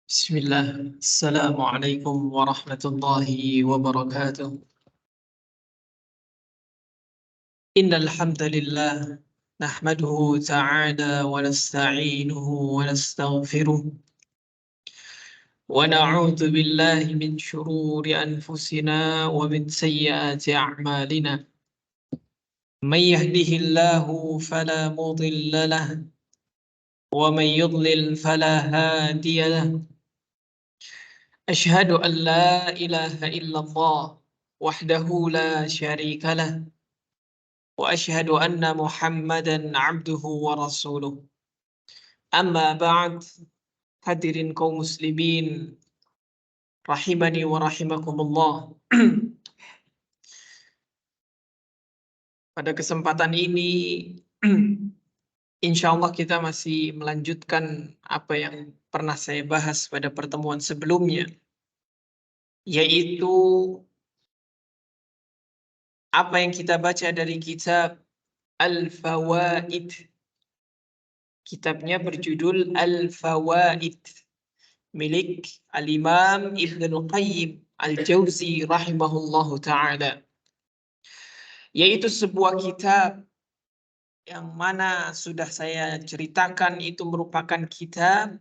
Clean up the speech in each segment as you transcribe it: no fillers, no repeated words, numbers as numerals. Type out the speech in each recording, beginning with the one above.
Bismillah. Assalamualaikum warahmatullahi wabarakatuh. Innal hamdalillah nahmaduhu ta'ala wa nasta'inuhu wa nastaghfiruh wa na'udzu billahi min shururi anfusina wa min sayyiati a'malina. May yahdihillahu fala mudilla lahu wa may yudlil fala hadiya lahu. Ashhadu an la ilaha illallah wahdahu la syarika lah wa ashhadu anna Muhammadan abduhu wa rasuluh. Amma ba'd, hadirin kaum muslimin rahimani wa rahimakumullah. Pada kesempatan ini insyaallah kita masih melanjutkan apa yang pernah saya bahas pada pertemuan sebelumnya, yaitu apa yang kita baca dari kitab Al-Fawaid. Kitabnya berjudul Al-Fawaid, milik Al-Imam Ibnul Qayyim Al-Jauzi rahimahullahu ta'ala. Yaitu sebuah kitab yang mana sudah saya ceritakan itu merupakan kitab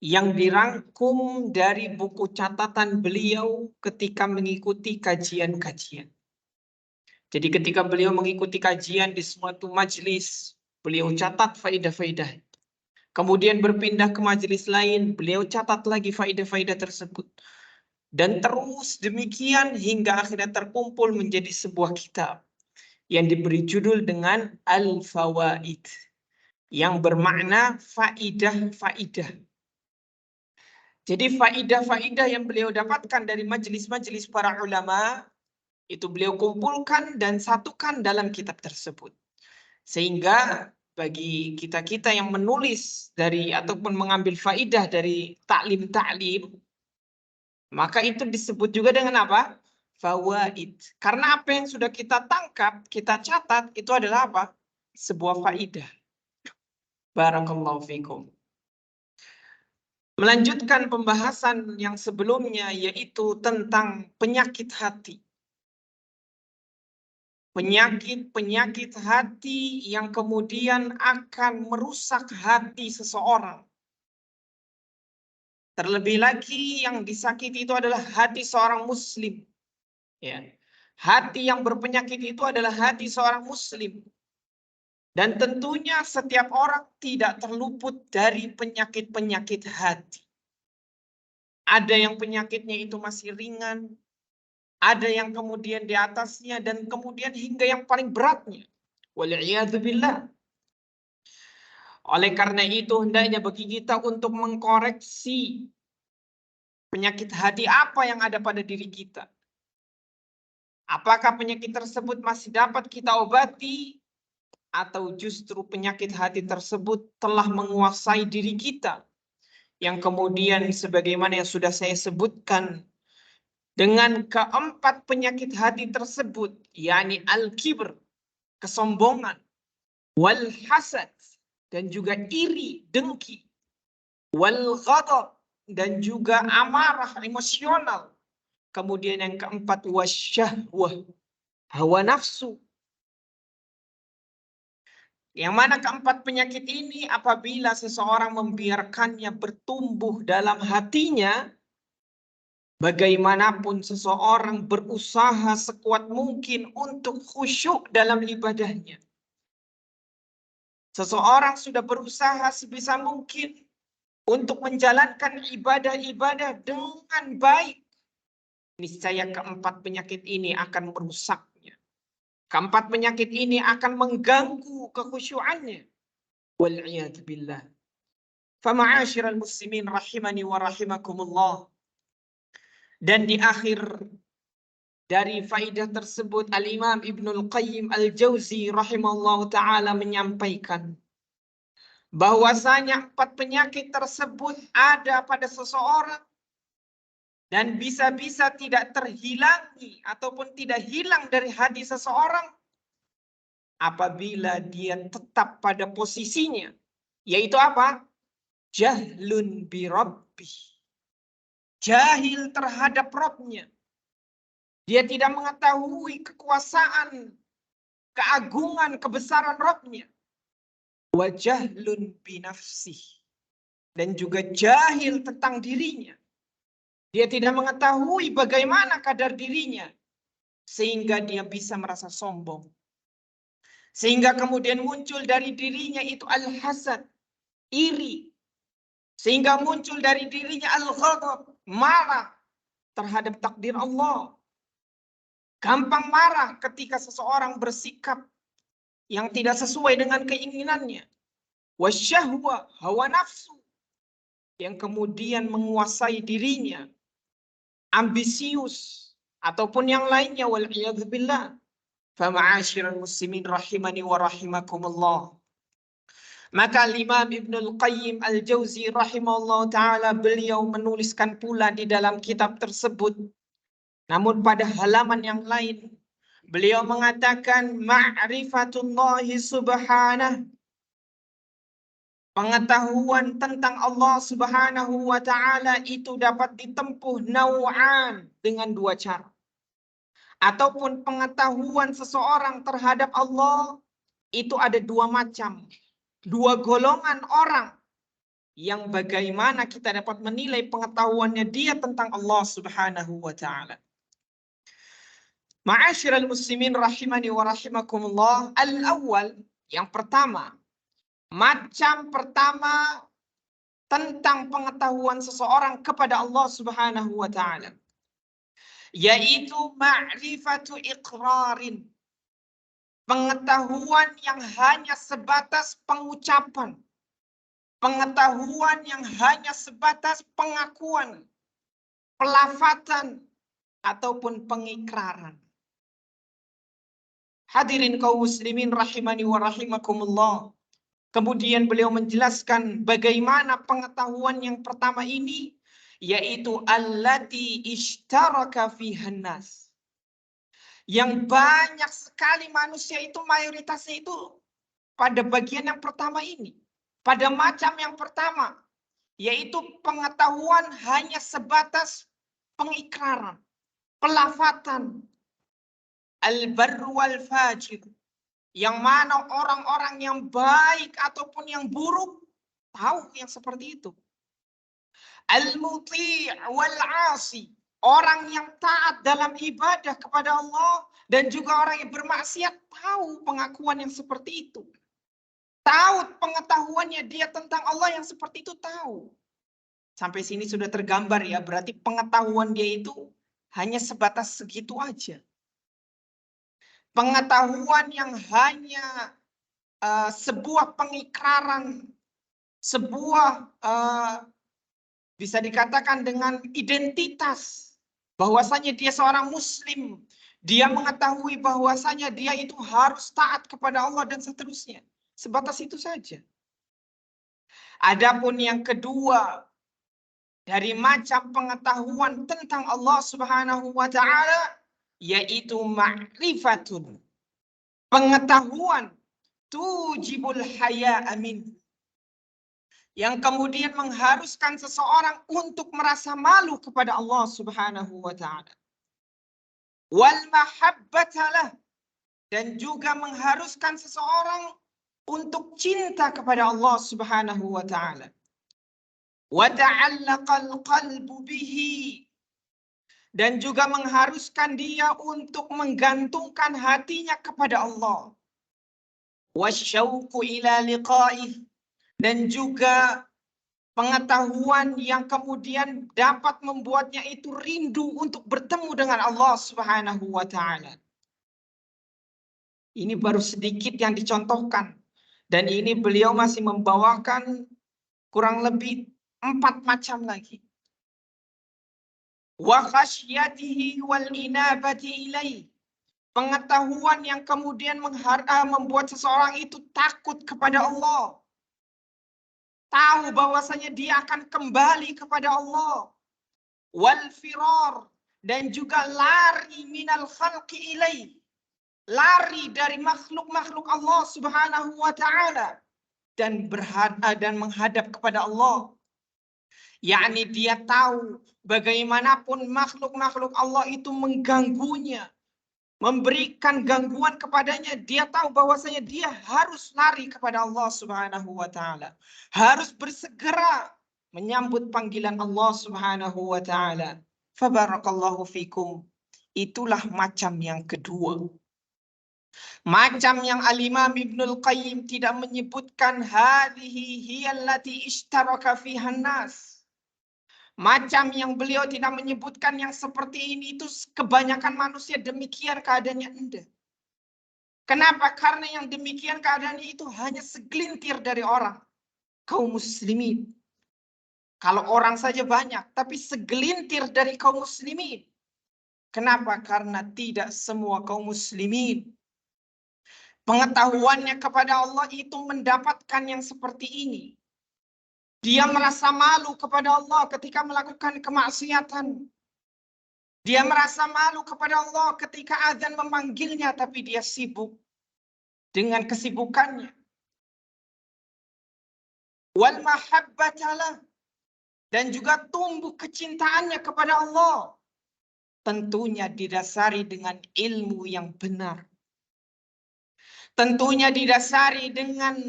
yang dirangkum dari buku catatan beliau ketika mengikuti kajian-kajian. Jadi ketika beliau mengikuti kajian di suatu majelis, beliau catat faidah-faidah. Kemudian berpindah ke majelis lain, beliau catat lagi faidah-faidah tersebut. Dan terus demikian hingga akhirnya terkumpul menjadi sebuah kitab yang diberi judul dengan Al-Fawaid, yang bermakna faidah-faidah. Jadi faidah-faidah yang beliau dapatkan dari majelis-majelis para ulama, itu beliau kumpulkan dan satukan dalam kitab tersebut. Sehingga bagi kita-kita yang menulis dari ataupun mengambil faidah dari taklim-taklim, maka itu disebut juga dengan apa? Fawaid. Karena apa yang sudah kita tangkap, kita catat, itu adalah apa? Sebuah faidah. Barakallahu fikum. Melanjutkan pembahasan yang sebelumnya, yaitu tentang penyakit hati. Penyakit-penyakit hati yang kemudian akan merusak hati seseorang. Terlebih lagi yang disakiti itu adalah hati seorang muslim. Ya. Hati yang berpenyakit itu adalah hati seorang muslim. Dan tentunya setiap orang tidak terluput dari penyakit-penyakit hati. Ada yang penyakitnya itu masih ringan, ada yang kemudian di atasnya, dan kemudian hingga yang paling beratnya. Wal'iyadzubillah. Oleh karena itu hendaknya bagi kita untuk mengkoreksi penyakit hati apa yang ada pada diri kita. Apakah penyakit tersebut masih dapat kita obati, atau justru penyakit hati tersebut telah menguasai diri kita, yang kemudian sebagaimana yang sudah saya sebutkan, dengan keempat penyakit hati tersebut, yakni al-kibr, kesombongan, wal hasad, dan juga iri, dengki, wal ghadab, dan juga amarah, emosional. Kemudian yang keempat, wasyahwah, hawa nafsu. Yang mana keempat penyakit ini apabila seseorang membiarkannya bertumbuh dalam hatinya, bagaimanapun seseorang berusaha sekuat mungkin untuk khusyuk dalam ibadahnya. Seseorang sudah berusaha sebisa mungkin untuk menjalankan ibadah-ibadah dengan baik. Niscaya keempat penyakit ini akan merusaknya. Keempat penyakit ini akan mengganggu kekhusyuannya. Wal'iyadzubillah. Fama'asyiral muslimin rahimani wa rahimakumullah. Dan di akhir dari faidah tersebut, Al-Imam Ibnul Qayyim Al-Jauzi rahimahullah ta'ala menyampaikan bahwasanya empat penyakit tersebut ada pada seseorang dan bisa-bisa tidak terhilangi ataupun tidak hilang dari hati seseorang apabila dia tetap pada posisinya, yaitu apa? Jahlun bi rabbi. Jahil terhadap Rabbnya. Dia tidak mengetahui kekuasaan, keagungan, kebesaran Rabbnya. Wa jahlun bi nafsih. Dan juga jahil tentang dirinya. Dia tidak mengetahui bagaimana kadar dirinya. Sehingga dia bisa merasa sombong. Sehingga kemudian muncul dari dirinya itu al-hasad, iri. Sehingga muncul dari dirinya al-ghadab, marah terhadap takdir Allah. Gampang marah ketika seseorang bersikap yang tidak sesuai dengan keinginannya. Wasyahwa, hawa nafsu, yang kemudian menguasai dirinya. Ambisius, ataupun yang lainnya. Wal'iyadzubillah. Fama'asyiral muslimin rahimani wa rahimakumullah. Maka Imam Ibnul Qayyim Al-Jauzi rahimahullah ta'ala, beliau menuliskan pula di dalam kitab tersebut. Namun pada halaman yang lain, beliau mengatakan ma'rifatullahi subhanah. Pengetahuan tentang Allah subhanahu wa ta'ala itu dapat ditempuh naw'an, dengan dua cara. Ataupun pengetahuan seseorang terhadap Allah itu ada dua macam. Dua golongan orang yang bagaimana kita dapat menilai pengetahuannya dia tentang Allah subhanahu wa ta'ala. Ma'asyiral muslimin rahimani wa rahimakumullah. Al-awwal, yang pertama. Macam pertama tentang pengetahuan seseorang kepada Allah subhanahu wa ta'ala. Yaitu ma'rifatu iqrarin. Pengetahuan yang hanya sebatas pengucapan. Pengetahuan yang hanya sebatas pengakuan, pelafatan, ataupun pengikraran. Hadirin kaum muslimin rahimani wa rahimakumullah. Kemudian beliau menjelaskan bagaimana pengetahuan yang pertama ini, yaitu allati ishtaraka fihan nas. Yang banyak sekali manusia itu, mayoritasnya itu pada bagian yang pertama ini. Pada macam yang pertama, yaitu pengetahuan hanya sebatas pengikraran, pelafatan, al-barru wal fajir. Yang mana orang-orang yang baik ataupun yang buruk tahu yang seperti itu. Al-muti' wal-asi. Orang yang taat dalam ibadah kepada Allah dan juga orang yang bermaksiat tahu pengakuan yang seperti itu. Tahu pengetahuannya dia tentang Allah yang seperti itu tahu. Sampai sini sudah tergambar ya, berarti pengetahuan dia itu hanya sebatas segitu aja. Pengetahuan yang hanya sebuah pengikraran, sebuah bisa dikatakan dengan identitas bahwasanya dia seorang muslim, dia mengetahui bahwasanya dia itu harus taat kepada Allah dan seterusnya. Sebatas itu saja. Adapun yang kedua dari macam pengetahuan tentang Allah Subhanahu wa taala, yaitu ma'rifatun. Pengetahuan tujibul haya amin. Yang kemudian mengharuskan seseorang untuk merasa malu kepada Allah Subhanahu wa taala. Wal mahabbatalah, dan juga mengharuskan seseorang untuk cinta kepada Allah Subhanahu wa taala. Wa ta'allaqal qalbu bihi, dan juga mengharuskan dia untuk menggantungkan hatinya kepada Allah. Wasyauqu ila liqa'ih, dan juga pengetahuan yang kemudian dapat membuatnya itu rindu untuk bertemu dengan Allah Subhanahu wa taala. Ini baru sedikit yang dicontohkan, dan ini beliau masih membawakan kurang lebih 4 macam lagi. Wa khasyatihi wal inabati ilaih. Pengetahuan yang kemudian membuat seseorang itu takut kepada Allah. Tahu bahwasanya dia akan kembali kepada Allah. Wal firar, dan juga lari minal khalqi ilaih. lari dari makhluk-makhluk Allah Subhanahu wa taala dan menghadap kepada Allah. Yakni dia tahu bagaimanapun makhluk-makhluk Allah itu mengganggunya, memberikan gangguan kepadanya, dia tahu bahwasanya dia harus lari kepada Allah Subhanahu wa taala. Harus bersegera menyambut panggilan Allah Subhanahu wa taala. Fabarakallahu fikum. Itulah macam yang kedua. Macam yang Al-Imam Ibnul Qayyim tidak menyebutkan hadhihi hiyallati ishtaraka fihan nas. Macam yang beliau tidak menyebutkan yang seperti ini itu kebanyakan manusia demikian keadaannya, enggak. Kenapa? Karena yang demikian keadaannya itu hanya segelintir dari orang. Kaum muslimin. Kalau orang saja banyak, tapi segelintir dari kaum muslimin. Kenapa? Karena tidak semua kaum muslimin pengetahuannya kepada Allah itu mendapatkan yang seperti ini. Dia merasa malu kepada Allah ketika melakukan kemaksiatan. Dia merasa malu kepada Allah ketika azan memanggilnya, tapi dia sibuk dengan kesibukannya. Wal mahabbatalah, dan juga tumbuh kecintaannya kepada Allah. Tentunya didasari dengan ilmu yang benar. Tentunya didasari dengan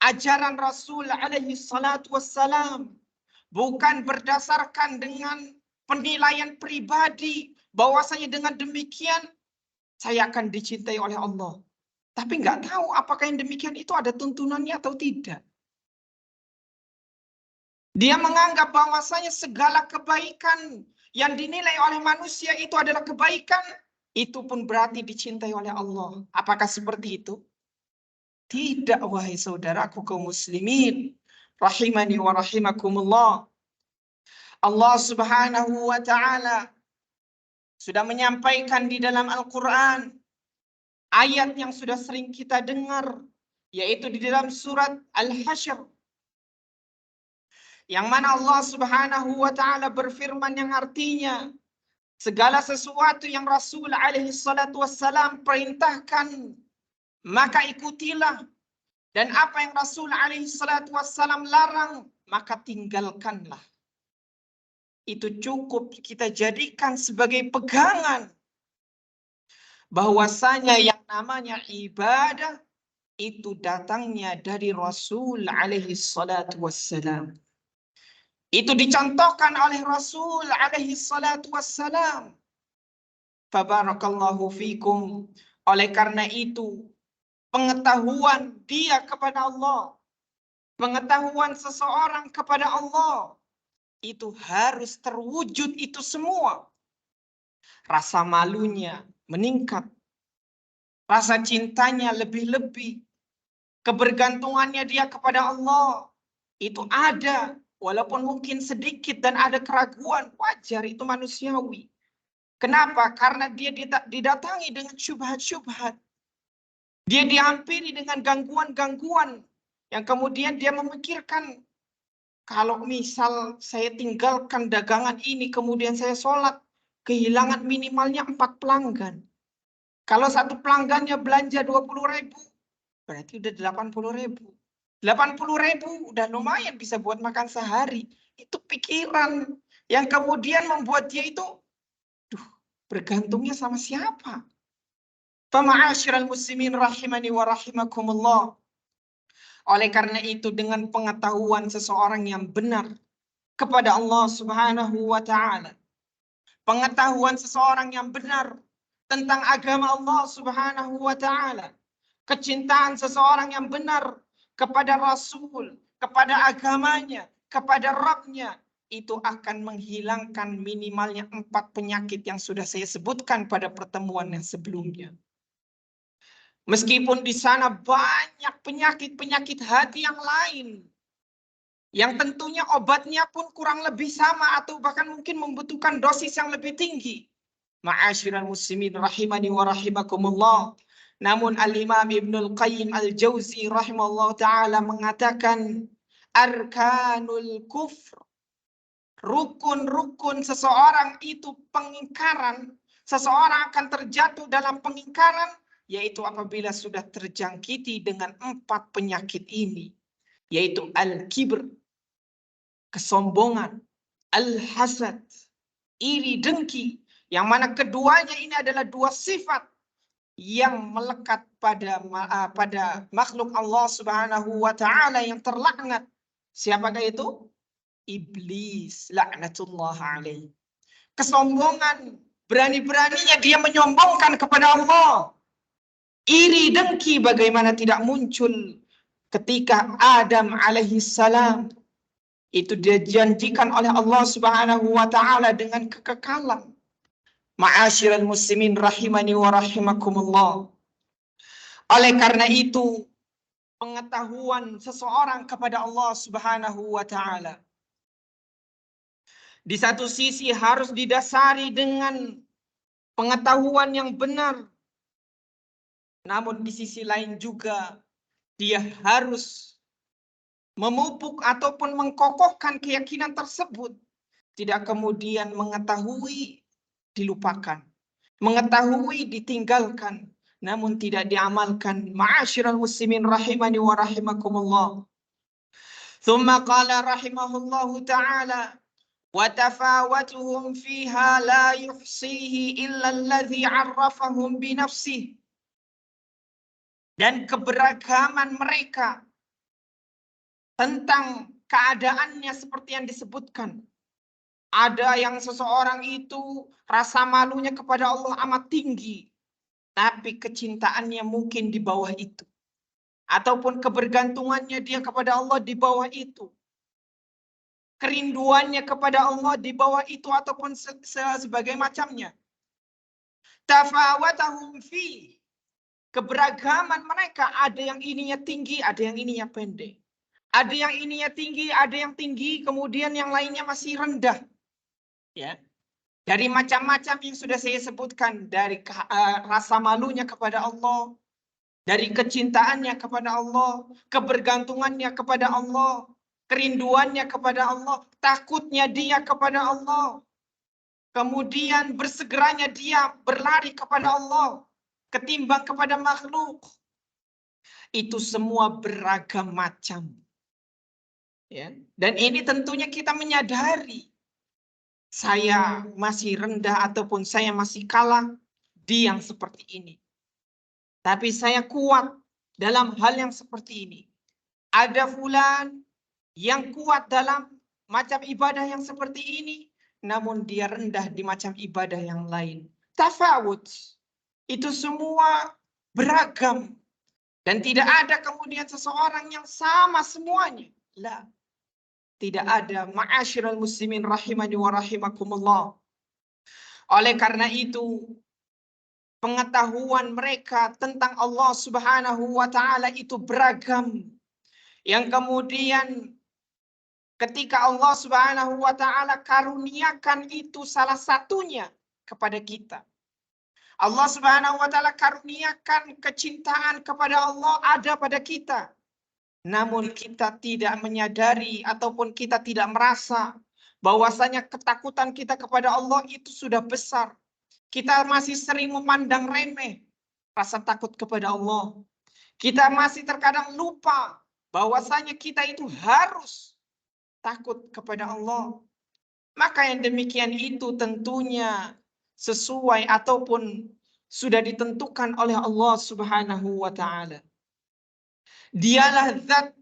ajaran Rasul alaihi salatu wassalam. Bukan berdasarkan dengan penilaian pribadi. Bahwasanya dengan demikian saya akan dicintai oleh Allah. Tapi nggak tahu apakah yang demikian itu ada tuntunannya atau tidak. Dia menganggap bahwasanya segala kebaikan yang dinilai oleh manusia itu adalah kebaikan, itu pun berarti dicintai oleh Allah. Apakah seperti itu? Tidak, wahai saudaraku kaum muslimin, rahimani wa rahimakumullah. Allah Subhanahu wa taala sudah menyampaikan di dalam Al-Qur'an ayat yang sudah sering kita dengar, yaitu di dalam surat Al-Hasyr, yang mana Allah Subhanahu wa taala berfirman yang artinya segala sesuatu yang Rasul alaihi salatu wassalam perintahkan maka ikutilah, dan apa yang Rasul alaihi salatu wassalam larang maka tinggalkanlah. Itu cukup kita jadikan sebagai pegangan bahwasanya yang namanya ibadah itu datangnya dari Rasul alaihi salatu wassalam. Itu dicontohkan oleh Rasul alaihi salatu wassalam. Fabarakallahu fikum. Oleh karena itu, pengetahuan dia kepada Allah, pengetahuan seseorang kepada Allah, itu harus terwujud itu semua. Rasa malunya meningkat. Rasa cintanya lebih-lebih. Kebergantungannya dia kepada Allah itu ada. Walaupun mungkin sedikit dan ada keraguan, wajar, itu manusiawi. Kenapa? Karena dia didatangi dengan syubhat-syubhat. Dia dihampiri dengan gangguan-gangguan. Yang kemudian dia memikirkan, kalau misal saya tinggalkan dagangan ini, kemudian saya sholat, kehilangan minimalnya 4 pelanggan. Kalau satu pelanggannya belanja 20.000, berarti udah 80.000. 80.000 udah lumayan bisa buat makan sehari. Itu pikiran yang kemudian membuat dia itu, bergantungnya sama siapa? Fama'asyiral muslimin rahimani wa rahimakumullah. Oleh karena itu, dengan pengetahuan seseorang yang benar kepada Allah Subhanahu wa taala, pengetahuan seseorang yang benar tentang agama Allah Subhanahu wa taala, kecintaan seseorang yang benar kepada Rasul, kepada agamanya, kepada Rabbnya, itu akan menghilangkan minimalnya 4 penyakit yang sudah saya sebutkan pada pertemuan yang sebelumnya. Meskipun di sana banyak penyakit-penyakit hati yang lain, yang tentunya obatnya pun kurang lebih sama atau bahkan mungkin membutuhkan dosis yang lebih tinggi. Ma'asyiral muslimin rahimani wa rahimakumullah. Namun Al-Imam Ibnul Qayyim Al-Jauzi rahimahullah ta'ala mengatakan, arkanul kufr, rukun-rukun seseorang itu pengingkaran, seseorang akan terjatuh dalam pengingkaran yaitu apabila sudah terjangkiti dengan 4 penyakit ini, yaitu al-kibr, kesombongan, al-hasad, iri dengki, yang mana keduanya ini adalah 2 sifat yang melekat pada makhluk Allah Subhanahu wa taala yang terlaknat. Siapakah itu? Iblis, laknatullah alaih. Kesombongan, berani-beraninya dia menyombongkan kepada Allah. Iri dengki bagaimana tidak muncul ketika Adam alaihi salam itu dijanjikan oleh Allah Subhanahu wa taala dengan kekekalan. Ma'asyiral muslimin rahimani wa rahimakumullah. Oleh karena itu, pengetahuan seseorang kepada Allah Subhanahu wa taala di satu sisi harus didasari dengan pengetahuan yang benar. Namun di sisi lain juga dia harus memupuk ataupun mengkokohkan keyakinan tersebut. Tidak kemudian mengetahui dilupakan, mengetahui ditinggalkan, namun tidak diamalkan. Ma'asyiral muslimin rahimani wa rahimakumullah. Thumma qala rahimahullahu ta'ala wa tafawatuhum fiha la yuhsihi illa alladhi 'arrafahum bi nafsihi. Dan keberagaman mereka tentang keadaannya seperti yang disebutkan. Ada yang seseorang itu rasa malunya kepada Allah amat tinggi, tapi kecintaannya mungkin di bawah itu. Ataupun kebergantungannya dia kepada Allah di bawah itu. Kerinduannya kepada Allah di bawah itu ataupun sebagai macamnya. Tafawatahum fi. Keberagaman mereka, ada yang ininya tinggi, ada yang ininya pendek. Ada yang ininya tinggi, ada yang tinggi, kemudian yang lainnya masih rendah. Ya. Dari macam-macam yang sudah saya sebutkan, dari rasa malunya kepada Allah, dari kecintaannya kepada Allah, kebergantungannya kepada Allah, kerinduannya kepada Allah, takutnya dia kepada Allah, kemudian bersegeranya dia berlari kepada Allah ketimbang kepada makhluk. Itu semua beragam macam. Ya. Dan ini tentunya kita menyadari saya masih rendah ataupun saya masih kalah di yang seperti ini. Tapi saya kuat dalam hal yang seperti ini. Ada fulan yang kuat dalam macam ibadah yang seperti ini, namun dia rendah di macam ibadah yang lain. Tafawut. Itu semua beragam. Dan tidak ada kemudian seseorang yang sama semuanya. Lah. Tidak ada. Ma'asyiral muslimin rahimani wa rahimakumullah. Oleh karena itu, pengetahuan mereka tentang Allah Subhanahu wa taala itu beragam. Yang kemudian ketika Allah Subhanahu wa taala karuniakan itu salah satunya kepada kita. Allah Subhanahu wa taala karuniakan kecintaan kepada Allah ada pada kita. Namun kita tidak menyadari ataupun kita tidak merasa bahwasanya ketakutan kita kepada Allah itu sudah besar. Kita masih sering memandang remeh rasa takut kepada Allah. Kita masih terkadang lupa bahwasanya kita itu harus takut kepada Allah. Maka yang demikian itu tentunya sesuai ataupun sudah ditentukan oleh Allah Subhanahu wa taala. Dialah zat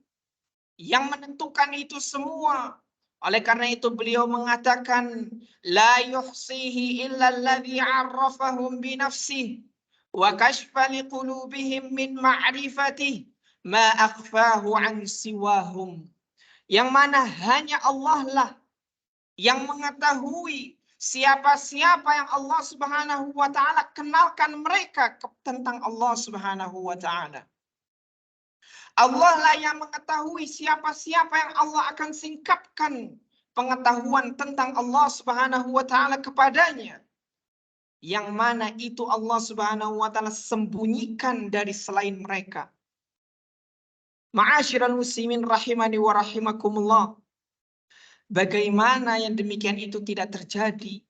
yang menentukan itu semua. Oleh karena itu beliau mengatakan la yuhsihi illa alladhi 'arrafahum bi nafsihi wa kashfa liqulubihim min ma'rifatihi ma akhfahu 'an siwahum. Yang mana hanya Allah lah yang mengetahui siapa-siapa yang Allah Subhanahu wa taala kenalkan mereka tentang Allah Subhanahu wa taala. Allah lah yang mengetahui siapa-siapa yang Allah akan singkapkan pengetahuan tentang Allah Subhanahu wa taala kepadanya. Yang mana itu Allah Subhanahu wa taala sembunyikan dari selain mereka. Ma'asyiral muslimin rahimani wa rahimakumullah. Bagaimana yang demikian itu tidak terjadi?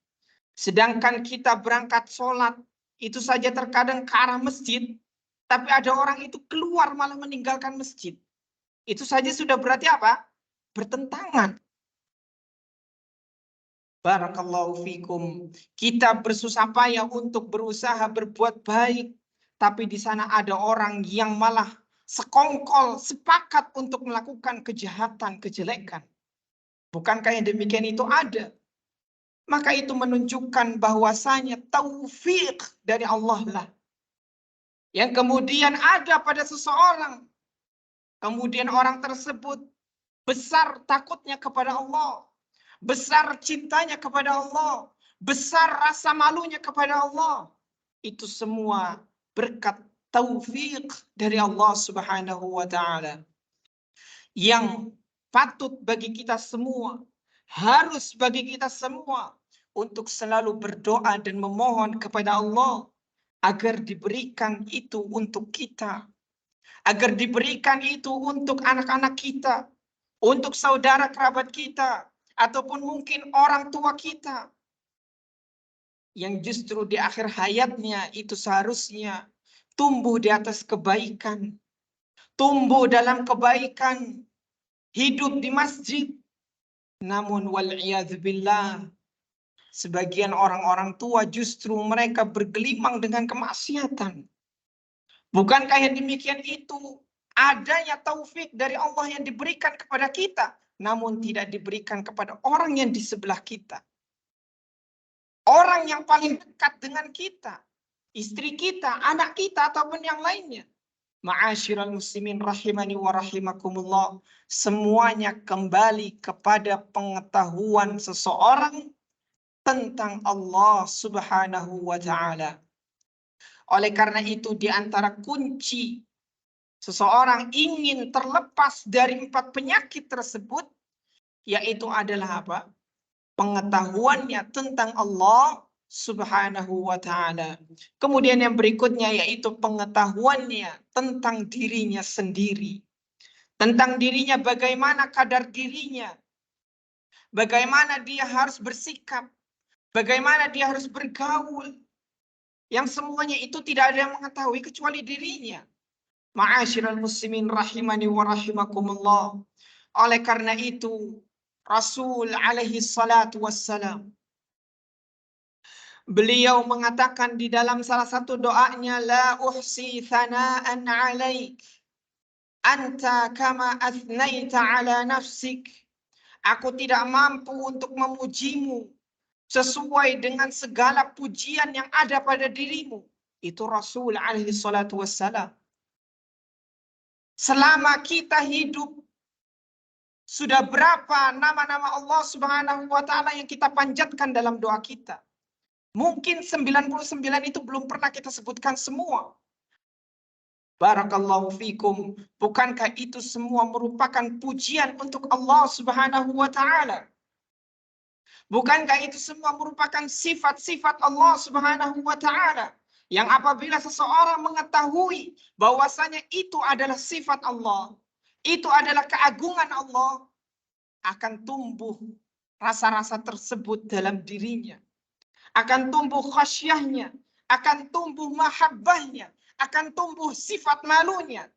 Sedangkan kita berangkat sholat, itu saja terkadang ke arah masjid, Tapi ada orang itu keluar malah meninggalkan masjid. Itu saja sudah berarti apa? Bertentangan. Barakallahu fikum. Kita bersusah payah untuk berusaha berbuat baik. Tapi di sana ada orang yang malah sekongkol, sepakat untuk melakukan kejahatan, kejelekan. Bukankah yang demikian itu ada? Maka itu menunjukkan bahwasanya taufik dari Allah lah. Yang kemudian ada pada seseorang. Kemudian orang tersebut besar takutnya kepada Allah. Besar cintanya kepada Allah. Besar rasa malunya kepada Allah. Itu semua berkat taufik dari Allah Subhanahu wa ta'ala. Yang patut bagi kita semua, harus bagi kita semua untuk selalu berdoa dan memohon kepada Allah agar diberikan itu untuk kita. Agar diberikan itu untuk anak-anak kita, untuk saudara kerabat kita, ataupun mungkin orang tua kita yang justru di akhir hayatnya itu seharusnya tumbuh di atas kebaikan, tumbuh dalam kebaikan, hidup di masjid. Namun wal'iyadzubillah, sebagian orang-orang tua justru mereka bergelimang dengan kemaksiatan. Bukankah yang demikian itu adanya taufik dari Allah yang diberikan kepada kita, namun tidak diberikan kepada orang yang di sebelah kita. Orang yang paling dekat dengan kita, istri kita, anak kita, ataupun yang lainnya. Ma'asyiral muslimin rahimani wa rahimakumullah. Semuanya kembali kepada pengetahuan seseorang tentang Allah Subhanahu wa ta'ala. Oleh karena itu di antara kunci seseorang ingin terlepas dari 4 penyakit tersebut, yaitu adalah apa? Pengetahuannya tentang Allah Subhanahu wa ta'ala. Kemudian yang berikutnya yaitu pengetahuannya tentang dirinya sendiri. Tentang dirinya, bagaimana kadar dirinya. Bagaimana dia harus bersikap. Bagaimana dia harus bergaul. Yang semuanya itu tidak ada yang mengetahui kecuali dirinya. Ma'asyiral muslimin rahimani wa rahimakumullah. Oleh karena itu, Rasul alaihi salatu wassalam, beliau mengatakan di dalam salah satu doanya, la uhsi thana'an 'alaik anta kama athnaita 'ala nafsik. Aku tidak mampu untuk memujimu sesuai dengan segala pujian yang ada pada dirimu. Itu Rasul alaihi salatu wassalam. Selama kita hidup, sudah berapa nama-nama Allah Subhanahu wa ta'ala yang kita panjatkan dalam doa kita? Mungkin 99 itu belum pernah kita sebutkan semua. Barakallahu fikum. Bukankah itu semua merupakan pujian untuk Allah Subhanahu wa ta'ala? Bukankah itu semua merupakan sifat-sifat Allah Subhanahu wa ta'ala? Yang apabila seseorang mengetahui bahwasanya itu adalah sifat Allah, itu adalah keagungan Allah, akan tumbuh rasa-rasa tersebut dalam dirinya. Akan tumbuh khasyahnya, akan tumbuh mahabbahnya, akan tumbuh sifat malunya.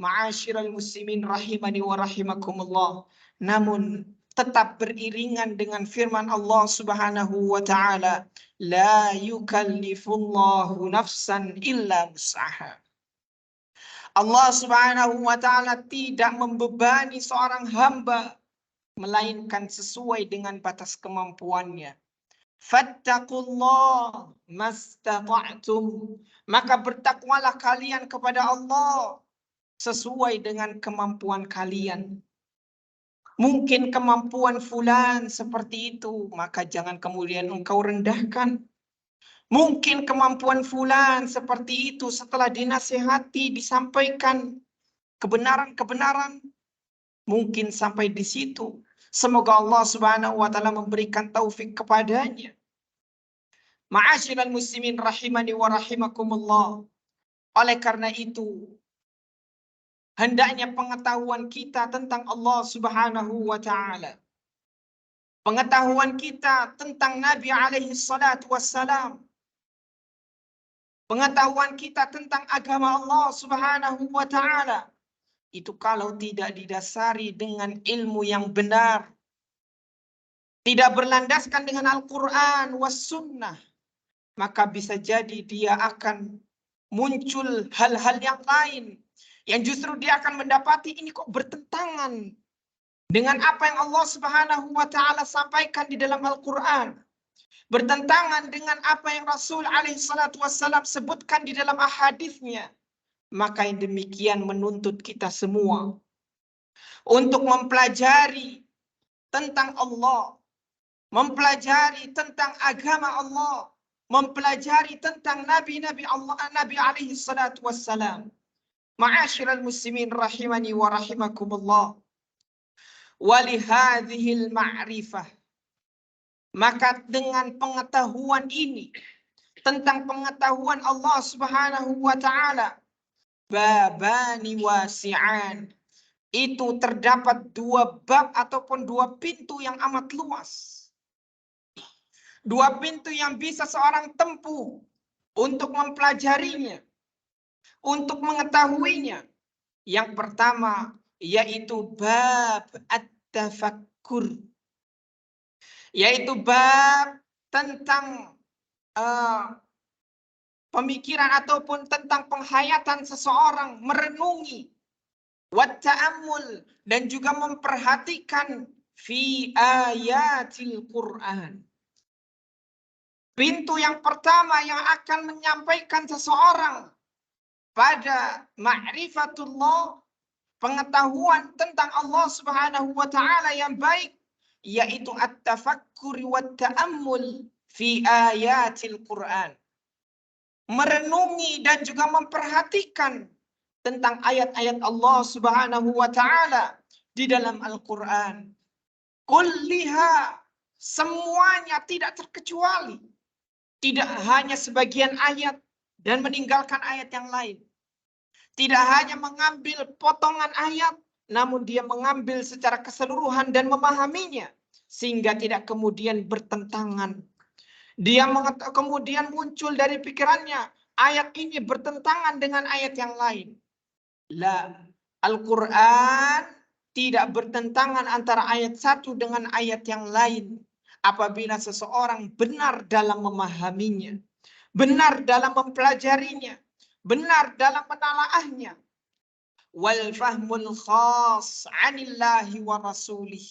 Ma'asyiral muslimin rahimani wa rahimakumullah. Namun tetap beriringan dengan firman Allah Subhanahu wa ta'ala, la yukallifullahu nafsan illa wus'aha. Allah Subhanahu wa ta'ala tidak membebani seorang hamba melainkan sesuai dengan batas kemampuannya. Fattaqullah mastata'tum. Maka bertakwalah kalian kepada Allah sesuai dengan kemampuan kalian. Mungkin kemampuan fulan seperti itu, maka jangan kemudian engkau rendahkan. Mungkin kemampuan fulan seperti itu, setelah dinasihati, disampaikan kebenaran-kebenaran, mungkin sampai di situ. Semoga Allah Subhanahu wa ta'ala memberikan taufik kepadanya. Ma'asyiral muslimin rahimani wa rahimakumullah. Oleh karena itu, hendaknya pengetahuan kita tentang Allah Subhanahu wa ta'ala, pengetahuan kita tentang Nabi alaihi salatu wassalam, pengetahuan kita tentang agama Allah Subhanahu wa taala itu kalau tidak didasari dengan ilmu yang benar, tidak berlandaskan dengan Al-Quran was sunnah, maka bisa jadi dia akan muncul hal-hal yang lain yang justru dia akan mendapati ini kok bertentangan dengan apa yang Allah Subhanahu wa taala sampaikan di dalam Al-Quran, bertentangan dengan apa yang Rasul alaihi salatu wassalam sebutkan di dalam ahaditsnya. Maka yang demikian menuntut kita semua untuk mempelajari tentang Allah, mempelajari tentang agama Allah, mempelajari tentang nabi-nabi Allah, Nabi alaihi salatu wassalam. Ma'asyiral muslimin rahimani wa rahimakumullah. Walihadhil ma'rifah, maka dengan pengetahuan ini tentang pengetahuan Allah Subhanahu wa taala, babani wasi'an, itu terdapat dua bab ataupun dua pintu yang amat luas. Dua pintu yang bisa seorang tempuh untuk mempelajarinya, untuk mengetahuinya. Yang pertama yaitu bab at-tafakkur, yaitu bab tentang pemikiran ataupun tentang penghayatan seseorang, merenungi, wat ta'ammul, dan juga memperhatikan fi ayatil Quran. Pintu yang pertama yang akan menyampaikan seseorang pada ma'rifatullah, pengetahuan tentang Allah Subhanahu wa taala yang baik, yaitu at-tafakkur wa ta'ammul fi ayatil Quran. Merenungi dan juga memperhatikan tentang ayat-ayat Allah Subhanahu wa taala di dalam Al-Quran. Kulliha, semuanya tidak terkecuali. Tidak hanya sebagian ayat dan meninggalkan ayat yang lain. Tidak hanya mengambil potongan ayat, namun dia mengambil secara keseluruhan dan memahaminya, sehingga tidak kemudian bertentangan. Dia kemudian muncul dari pikirannya, ayat ini bertentangan dengan ayat yang lain. La, Al-Quran tidak bertentangan antara ayat satu dengan ayat yang lain. Apabila seseorang benar dalam memahaminya, benar dalam mempelajarinya, benar dalam menalaahnya. Wal fahmul khas anillahi wa rasulih,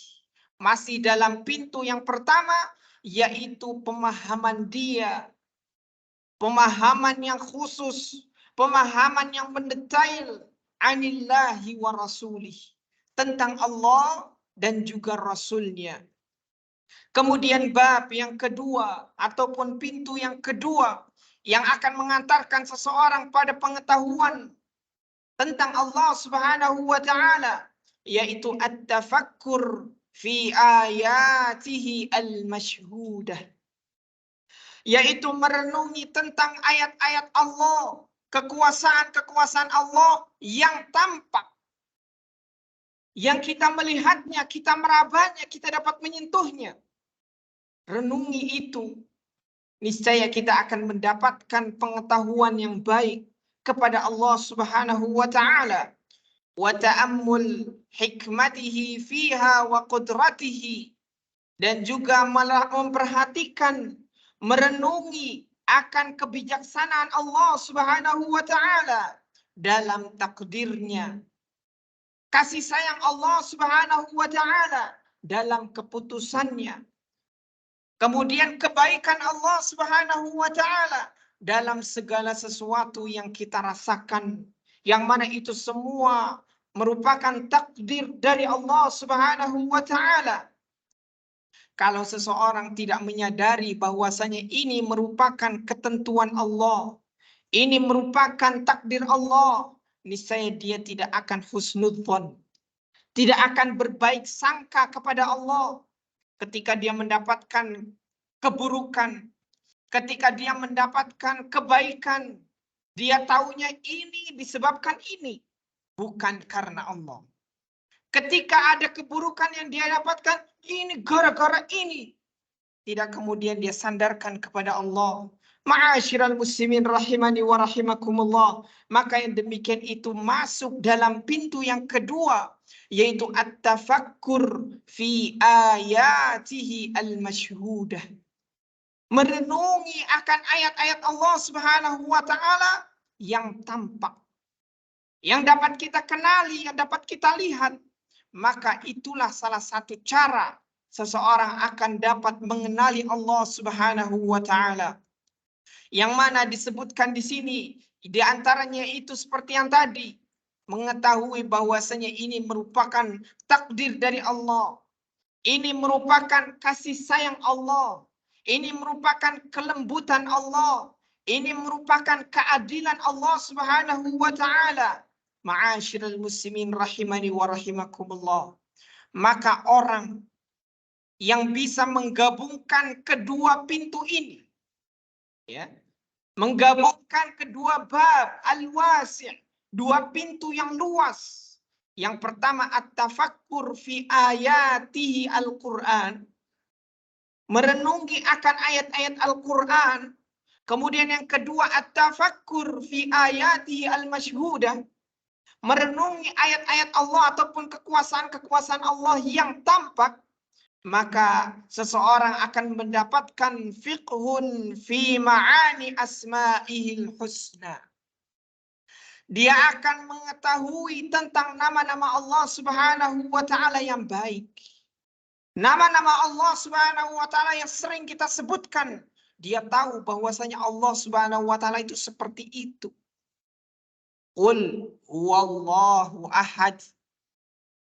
masih dalam pintu yang pertama, yaitu pemahaman dia, pemahaman yang khusus, pemahaman yang mendetail, anillahi wa rasulih, tentang Allah dan juga Rasulnya. Kemudian bab yang kedua ataupun pintu yang kedua yang akan mengantarkan seseorang pada pengetahuan tentang Allah Subhanahu wa taala, yaitu at-tafakkur fi ayatihi al-masyhudah, yaitu merenungi tentang ayat-ayat Allah, kekuasaan-kekuasaan Allah yang tampak, yang kita melihatnya, kita merabanya, kita dapat menyentuhnya. Renungi itu, niscaya kita akan mendapatkan pengetahuan yang baik kepada Allah Subhanahu wa taala. Wa ta'ammul hikmatihi fiha wa qudratihi, dan juga memperhatikan, merenungi akan kebijaksanaan Allah Subhanahu wa taala dalam takdirnya. Kasih sayang Allah Subhanahu wa taala dalam keputusannya. Kemudian kebaikan Allah Subhanahu wa taala dalam segala sesuatu yang kita rasakan, yang mana itu semua merupakan takdir dari Allah Subhanahu wa taala. Kalau seseorang tidak menyadari bahwasanya ini merupakan ketentuan Allah, ini merupakan takdir Allah, niscaya dia tidak akan husnudzon, tidak akan berbaik sangka kepada Allah. Ketika dia mendapatkan keburukan, ketika dia mendapatkan kebaikan, dia taunya ini disebabkan ini, bukan karena Allah. Ketika ada keburukan yang dia dapatkan, ini gara-gara ini. Tidak kemudian dia sandarkan kepada Allah. Ma'asyiral muslimin rahimani wa rahimakumullah. Maka yang demikian itu masuk dalam pintu yang kedua, yaitu at-tafakkur fi ayatihi al-masyhudah. Merenungi akan ayat-ayat Allah Subhanahu wa taala yang tampak, yang dapat kita kenali, yang dapat kita lihat. Maka itulah salah satu cara seseorang akan dapat mengenali Allah Subhanahu wa taala. Yang mana disebutkan di sini, di antaranya itu seperti yang tadi, mengetahui bahwasanya ini merupakan takdir dari Allah. Ini merupakan kasih sayang Allah. Ini merupakan kelembutan Allah. Ini merupakan keadilan Allah Subhanahu wa taala. Ma'asyiral muslimin rahimani wa rahimakumullah. Maka orang yang bisa menggabungkan kedua pintu ini, ya, menggabungkan kedua bab al-wasi', dua pintu yang luas. Yang pertama at-tafakkur fi ayatihi al-Qur'an, merenungi akan ayat-ayat Al-Qur'an. Kemudian yang kedua at-tafakkur fi ayatihi al-masyhudah, merenungi ayat-ayat Allah ataupun kekuasaan-kekuasaan Allah yang tampak. Maka seseorang akan mendapatkan fiqhun fi ma'ani asma'ihil husna. Dia akan mengetahui tentang nama-nama Allah Subhanahu wa taala yang baik. Nama-nama Allah Subhanahu wa taala yang sering kita sebutkan. Dia tahu bahwasanya Allah Subhanahu wa taala itu seperti itu. Qul huwallahu ahad.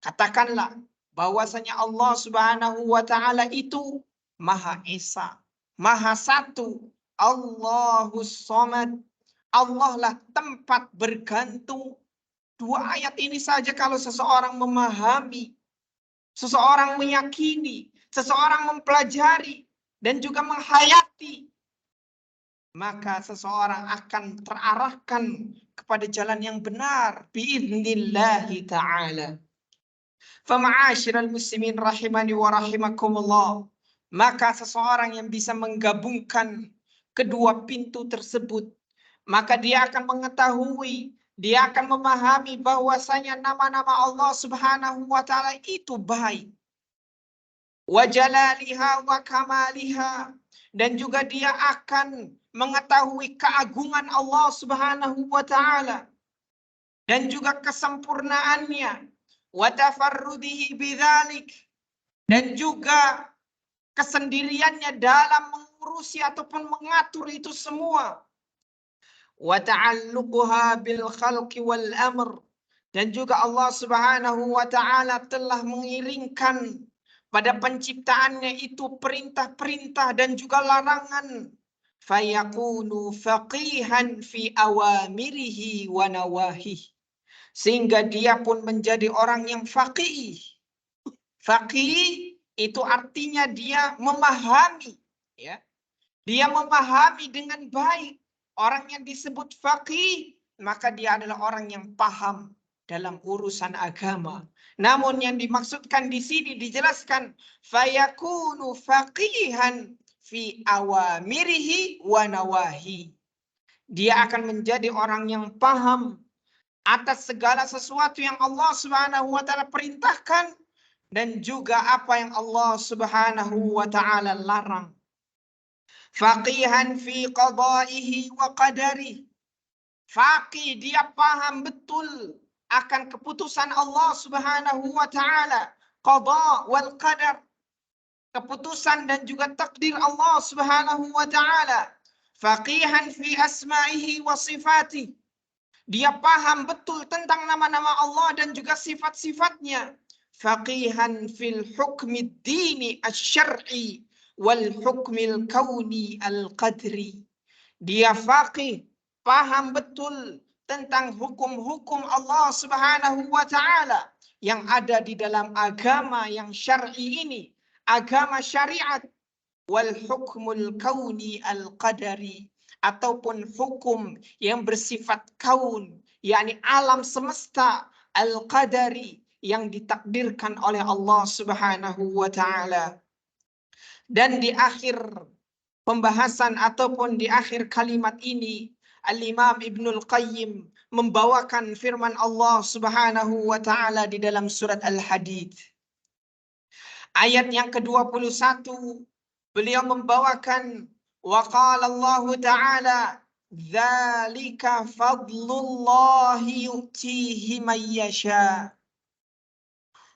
Katakanlah bahwasanya Allah Subhanahu wa taala itu Maha Esa, Maha Satu, Allahus Samad. Allah lah tempat bergantung. Dua ayat ini saja kalau seseorang memahami, seseorang meyakini, seseorang mempelajari dan juga menghayati, maka seseorang akan terarahkan kepada jalan yang benar biidznillahi ta'ala. Fama'asyiral muslimin rahimani wa rahimakumullah. Maka seseorang yang bisa menggabungkan kedua pintu tersebut, maka dia akan mengetahui, dia akan memahami bahwasanya nama-nama Allah Subhanahu wa taala itu baik. Wa jalaliha wa kamaliha, dan juga dia akan mengetahui keagungan Allah Subhanahu wa taala dan juga kesempurnaannya, wa tafarrudihi bidzalik, dan juga kesendiriannya dalam mengurusi ataupun mengatur itu semua. Wa ta'alluquha bil khalqi wal amr, dan juga Allah Subhanahu wa taala telah mengiringkan pada penciptaannya itu perintah-perintah dan juga larangan. Fayakunu faqihan fi awamirihi wa nawahihi, sehingga dia pun menjadi orang yang faqih. Faqih itu artinya dia memahami, ya. Dia memahami dengan baik. Orang yang disebut faqih, maka dia adalah orang yang paham dalam urusan agama. Namun yang dimaksudkan di sini dijelaskan fayakunu faqihan fi awamirihi wa nawahi. Dia akan menjadi orang yang paham atas segala sesuatu yang Allah Subhanahu wa taala perintahkan dan juga apa yang Allah Subhanahu wa taala larang. Faqihan fi qada'ihi wa qadari. Faqih, dia paham betul akan keputusan Allah Subhanahu wa taala, qada wal qadar, keputusan dan juga takdir Allah Subhanahu wa taala. Faqihan fi asma'ihi wa sifatihi. Dia paham betul tentang nama-nama Allah dan juga sifat-sifatnya. Faqihan fil hukmi dini asy-syar'i wal hukmil kauni al-qadri. Dia faqih, paham betul tentang hukum-hukum Allah Subhanahu wa taala yang ada di dalam agama yang syar'i ini, agama syariat, wal hukmul kauni al-qadari, ataupun hukum yang bersifat kaun, yakni alam semesta, al-qadari, yang ditakdirkan oleh Allah Subhanahu wa taala. Dan di akhir pembahasan ataupun di akhir kalimat ini Al-Imam Ibnul Qayyim membawakan firman Allah Subhanahu wa taala di dalam surat Al-Hadid. Ayat yang ke-21 beliau membawakan wa qala Allah taala dzalika fadlullahi yu'tihi may yasha.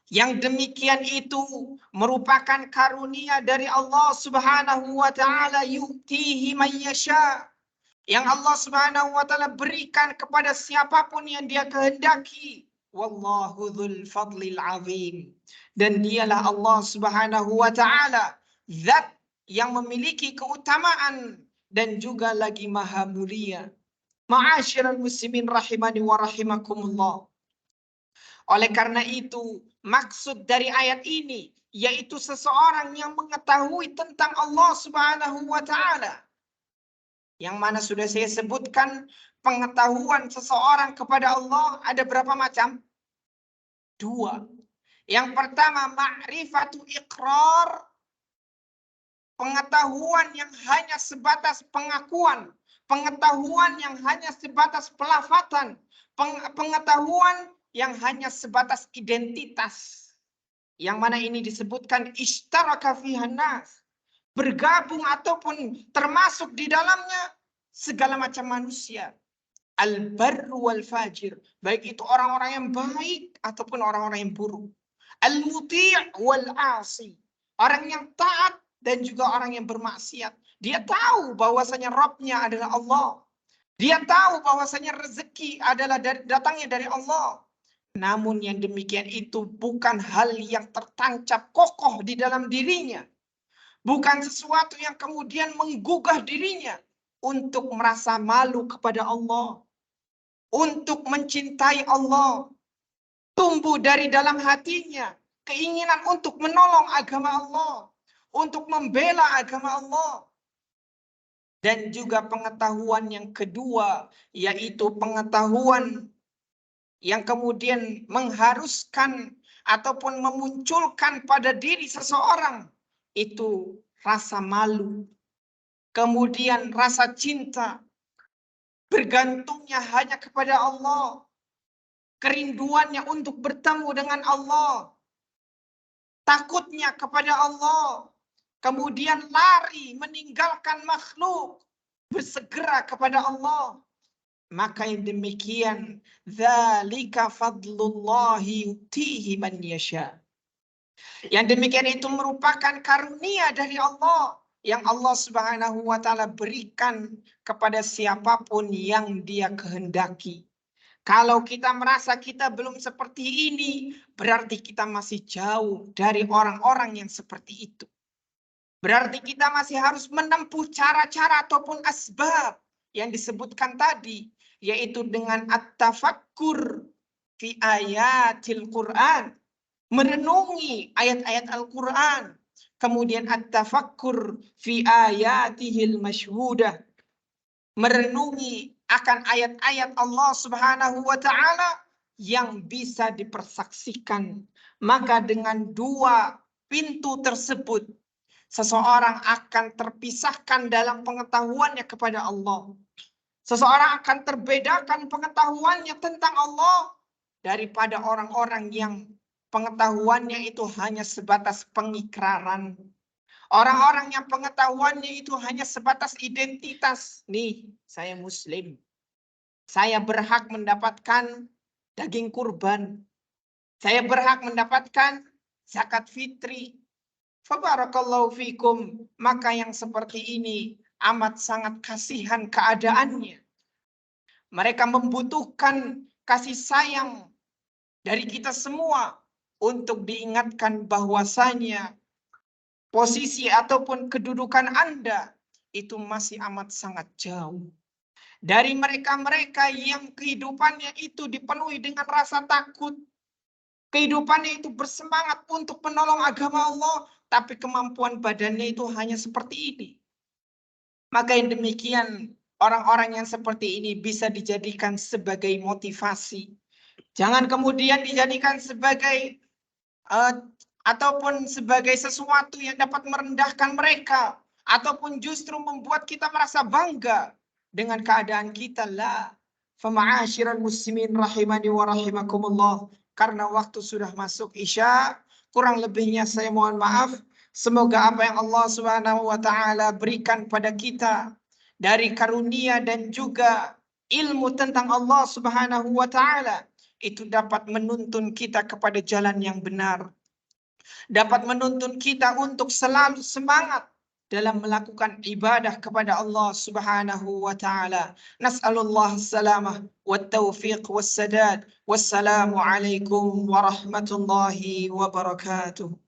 Yang demikian itu merupakan karunia dari Allah Subhanahu wa taala yu'tihi may yasha. Yang Allah Subhanahu wa taala berikan kepada siapapun yang Dia kehendaki. Wallahu dzul fadlil azim. Dan dialah Allah Subhanahu wa taala zat yang memiliki keutamaan dan juga lagi maha mulia. Ma'asyiral muslimin rahimani wa rahimakumullah. Oleh karena itu, maksud dari ayat ini yaitu seseorang yang mengetahui tentang Allah Subhanahu wa taala. Yang mana sudah saya sebutkan, pengetahuan seseorang kepada Allah ada berapa macam? 2. Yang pertama, ma'rifatu iqrar, pengetahuan yang hanya sebatas pengakuan, pengetahuan yang hanya sebatas pelafatan, pengetahuan yang hanya sebatas identitas. Yang mana ini disebutkan ishtaraka fihan nas, bergabung ataupun termasuk di dalamnya segala macam manusia. Al-barru wal fajir, baik itu orang-orang yang baik ataupun orang-orang yang buruk. Al-muti' wal asi, orang yang taat dan juga orang yang bermaksiat. Dia tahu bahwasanya Rabbnya adalah Allah. Dia tahu bahwasanya rezeki adalah datangnya dari Allah. Namun yang demikian itu bukan hal yang tertancap kokoh di dalam dirinya. Bukan sesuatu yang kemudian menggugah dirinya untuk merasa malu kepada Allah. Untuk mencintai Allah. Tumbuh dari dalam hatinya keinginan untuk menolong agama Allah. Untuk membela agama Allah. Dan juga pengetahuan yang kedua, yaitu pengetahuan yang kemudian mengharuskan ataupun memunculkan pada diri seseorang itu rasa malu, kemudian rasa cinta, bergantungnya hanya kepada Allah, kerinduannya untuk bertemu dengan Allah, takutnya kepada Allah, kemudian lari meninggalkan makhluk, bersegera kepada Allah. Maka yang demikian, dzalika fadlullahi yu'tihi man yasha. Yang demikian itu merupakan karunia dari Allah yang Allah Subhanahu wa taala berikan kepada siapapun yang Dia kehendaki. Kalau kita merasa kita belum seperti ini, berarti kita masih jauh dari orang-orang yang seperti itu. Berarti kita masih harus menempuh cara-cara ataupun asbab yang disebutkan tadi, yaitu dengan at-tafakkur fi ayatil Quran, merenungi ayat-ayat Al-Quran, kemudian at-tafakkur fi ayatihil masyhudah, merenungi akan ayat-ayat Allah Subhanahu wa taala yang bisa dipersaksikan. Maka dengan 2 pintu tersebut seseorang akan terpisahkan dalam pengetahuannya kepada Allah. Seseorang akan terbedakan pengetahuannya tentang Allah daripada orang-orang yang pengetahuannya itu hanya sebatas pengikraran. Orang-orang yang pengetahuannya itu hanya sebatas identitas. Nih, saya Muslim. Saya berhak mendapatkan daging kurban. Saya berhak mendapatkan zakat fitri. Fabarakallahu fikum. Maka yang seperti ini amat sangat kasihan keadaannya. Mereka membutuhkan kasih sayang dari kita semua untuk diingatkan bahwasanya posisi ataupun kedudukan Anda itu masih amat sangat jauh dari mereka-mereka yang kehidupannya itu dipenuhi dengan rasa takut. Kehidupannya itu bersemangat untuk menolong agama Allah, tapi kemampuan badannya itu hanya seperti ini. Maka yang demikian, orang-orang yang seperti ini bisa dijadikan sebagai motivasi. Jangan kemudian dijadikan sebagai ataupun sebagai sesuatu yang dapat merendahkan mereka ataupun justru membuat kita merasa bangga dengan keadaan kita. La. Fama'asyiral muslimin rahimani wa rahimakumullah. Karena waktu sudah masuk Isya, kurang lebihnya saya mohon maaf. Semoga apa yang Allah Subhanahu wa taala berikan pada kita dari karunia dan juga ilmu tentang Allah Subhanahu wa taala itu dapat menuntun kita kepada jalan yang benar. Dapat menuntun kita untuk selalu semangat dalam melakukan ibadah kepada Allah Subhanahu wa taala. Nas'alullah salamah wat taufiq was sadad. Wassalamu alaikum warahmatullahi wabarakatuh.